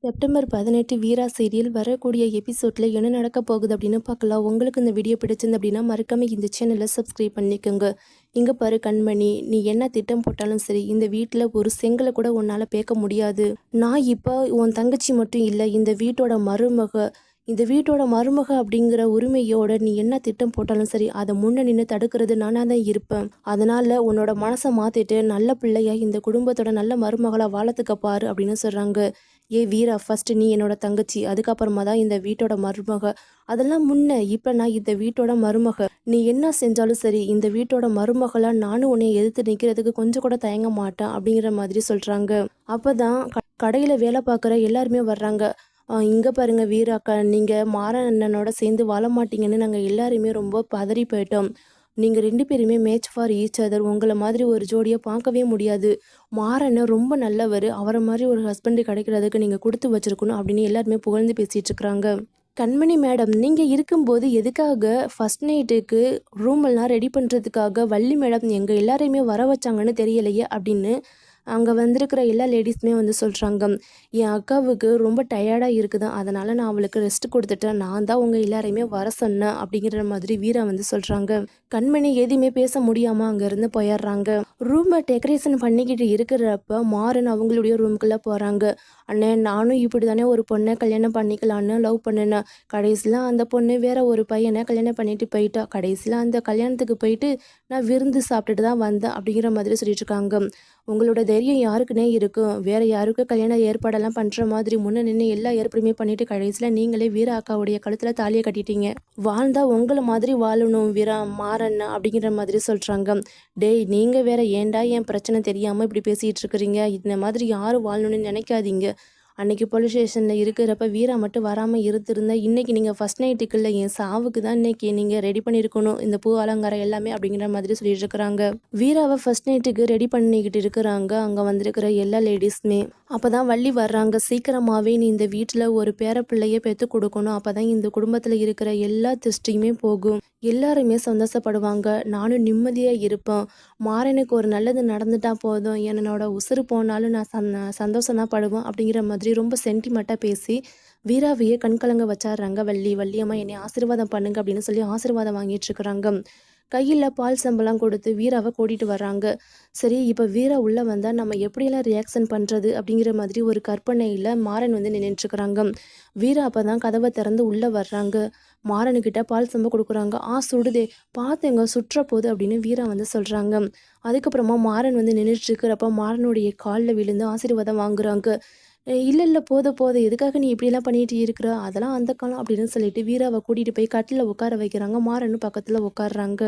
September 18 வீரா serial வரக்கூடிய எபிசோட்ல என்ன நடக்க போகுது அப்படின்னு பார்க்கலாம். உங்களுக்கு இந்த வீடியோ பிடிச்சிருந்து அப்படின்னா மறக்காம இந்த சேனலை சப்ஸ்கிரைப் பண்ணிக்கோங்க. இங்க பாரு கண்மணி, நீ என்ன திட்டம் போட்டாலும் சரி இந்த வீட்டில் ஒரு செங்கலை கூட உன்னால் பேக்க முடியாது. நான் இப்போ உன் தங்கச்சி மட்டும் இல்லை, இந்த வீட்டோட மருமக அப்படிங்கிற உரிமையோட நீ என்ன திட்டம் போட்டாலும் சரி அதை முன்ன நின்று தடுக்கிறது நானாக தான் இருப்பேன். அதனால உன்னோட மனசை மாத்திட்டு நல்ல பிள்ளையா இந்த குடும்பத்தோட நல்ல மருமகளா வாழத்துக்க பாரு அப்படின்னு சொல்றாங்க. ஏ வீரா, ஃபர்ஸ்ட் நீ என்னோட தங்கச்சி, அதுக்கப்புறமா தான் இந்த வீட்டோட மருமக. அதெல்லாம் முன்ன, இப்போ நான் இந்த வீட்டோட மருமக. நீ என்ன செஞ்சாலும் சரி இந்த வீட்டோட மருமகளா நானும் உன்னை எதிர்த்து நிற்கிறதுக்கு கொஞ்சம் கூட தயங்க மாட்டேன் அப்படிங்கிற மாதிரி சொல்றாங்க. அப்பதான் கடையில வேலை பார்க்குற எல்லாருமே வர்றாங்க. இங்கே பாருங்க வீராக்கா, நீங்கள் மாறன் அண்ணனோட சேர்ந்து வாழ மாட்டீங்கன்னு நாங்கள் எல்லாருமே ரொம்ப பதறி போயிட்டோம். நீங்கள் 2 பேருமே மேட்ச் ஃபார் ஈச் அதர். உங்களை மாதிரி ஒரு ஜோடியை பார்க்கவே முடியாது. மாறன் ரொம்ப நல்லவர், அவரை மாதிரி ஒரு ஹஸ்பண்டு கிடைக்கிறதுக்கு நீங்கள் கொடுத்து வச்சிருக்கணும் அப்படின்னு எல்லாருமே புகழ்ந்து பேசிகிட்டு இருக்கிறாங்க. கண்மணி மேடம், நீங்கள் இருக்கும்போது எதுக்காக ஃபஸ்ட் நைட்டுக்கு ரூம் எல்லாம் ரெடி பண்ணுறதுக்காக வள்ளி மேடம் எங்கள் எல்லாரையுமே வர வச்சாங்கன்னு தெரியலையே அப்படின்னு அங்கே வந்திருக்கிற எல்லா லேடிஸுமே வந்து சொல்கிறாங்க. என் அக்காவுக்கு ரொம்ப டயர்டாக இருக்குதான், அதனால் நான் அவளுக்கு ரெஸ்ட் கொடுத்துட்டேன், நான் தான் உங்கள் எல்லாரையுமே வர சொன்னேன் அப்படிங்கிற மாதிரி வீரா வந்து சொல்கிறாங்க. கண்மணி எதுவுமே பேச முடியாமல் அங்கேருந்து போயிடுறாங்க. ரூமை டெக்கரேஷன் பண்ணிக்கிட்டு இருக்கிறப்ப மாறன் அவங்களுடைய ரூமுக்குள்ளே போகிறாங்க. அண்ணே, நானும் இப்படி தானே ஒரு பொண்ணை கல்யாணம் பண்ணிக்கலான்னு லவ் பண்ணினேன். கடைசியில் அந்த பொண்ணு வேற ஒரு பையனை கல்யாணம் பண்ணிட்டு போயிட்டா. கடைசியில் அந்த கல்யாணத்துக்கு போயிட்டு நான் விருந்து சாப்பிட்டுட்டு தான் வந்தேன் அப்படிங்கிற மாதிரி சொல்லிட்டு இருக்காங்க. உங்களோட தைரியம் யாருக்குன்னே இருக்கும். வேற யாருக்கும் கல்யாண ஏற்பாடெல்லாம் பண்ணுற மாதிரி முன்ன நின்று எல்லா ஏற்பாடுமே பண்ணிட்டு கடைசியில் நீங்களே வீரா அக்காவுடைய கழுத்தில் தாலியை கட்டிட்டீங்க. வாழ்ந்தா உங்களை மாதிரி வாழணும் வீரா மாறன் அப்படிங்கிற மாதிரி சொல்கிறாங்க. டேய், நீங்கள் வேற ஏன்டா என் பிரச்சனை தெரியாமல் இப்படி பேசிகிட்டு இருக்கிறீங்க? இந்த மாதிரி யாரும் வாழணும்னு நினைக்காதீங்க. அன்னைக்கு போலீஸ் ஸ்டேஷனில் இருக்கிறப்ப வீரா மட்டும் வராமல் இருந்திருந்தா இன்றைக்கி நீங்கள் ஃபஸ்ட் நைட்டுக்கு இல்லை, என் சாவுக்கு தான் இன்றைக்கி நீங்கள் ரெடி பண்ணியிருக்கணும் இந்த பூ அலங்காரம் எல்லாமே அப்படிங்கிற மாதிரி சொல்லிட்டு இருக்கிறாங்க. வீராவை ஃபஸ்ட் நைட்டுக்கு ரெடி பண்ணிக்கிட்டு இருக்கிறாங்க அங்கே வந்திருக்கிற எல்லா லேடிஸுமே. அப்போ தான் வள்ளி வர்றாங்க. சீக்கிரமாகவே நீ இந்த வீட்டில் ஒரு பேரப்பிள்ளையை பெற்று கொடுக்கணும், அப்போ தான் இந்த குடும்பத்தில் இருக்கிற எல்லா திருஷ்டியுமே போகும், எல்லாருமே சந்தோஷப்படுவாங்க, நானும் நிம்மதியாக இருப்பேன். மாறனுக்கு ஒரு நல்லது நடந்துட்டா போதும், என்னோட உசுறு போனாலும் நான் சந்தோஷம் தான் படுவேன் அப்படிங்கிற மாதிரி ரொம்ப சென்டிமெண்ட்டாக பேசி வீராவையே கண்கலங்க வச்சாடுறாங்க. வள்ளியம்மா என்னை ஆசீர்வாதம் பண்ணுங்க அப்படின்னு சொல்லி ஆசீர்வாதம் வாங்கிட்டு இருக்கிறாங்க. கையில் பால் சம்பளம் கொடுத்து வீராவை கூட்டிகிட்டு வர்றாங்க. சரி, இப்போ வீரா உள்ளே வந்தால் நம்ம எப்படியெல்லாம் ரியாக்ஷன் பண்ணுறது அப்படிங்கிற மாதிரி ஒரு கற்பனையில் மாறன் வந்து நின்றுட்டுருக்குறாங்க. வீரா அப்போ தான் கதவை திறந்து உள்ளே வர்றாங்க. மாறனுக்கிட்ட பால் சம்பளம் கொடுக்குறாங்க. சுடுதே, பார்த்துங்க சுற்ற போகுது அப்படின்னு வீரா வந்து சொல்கிறாங்க. அதுக்கப்புறமா மாறன் வந்து நின்றுட்டுருக்கிறப்ப மாறனுடைய காலில் விழுந்து ஆசீர்வாதம் வாங்குறாங்க. இல்லை போதும் எதுக்காக நீ இப்படிலாம் பண்ணிட்டு இருக்கிற, அதெல்லாம் அந்த காலம் அப்படின்னு சொல்லிட்டு வீராவை கூட்டிகிட்டு போய் கட்டில் உட்கார வைக்கிறாங்க. மாறன்னு பக்கத்தில் உட்காடுறாங்க.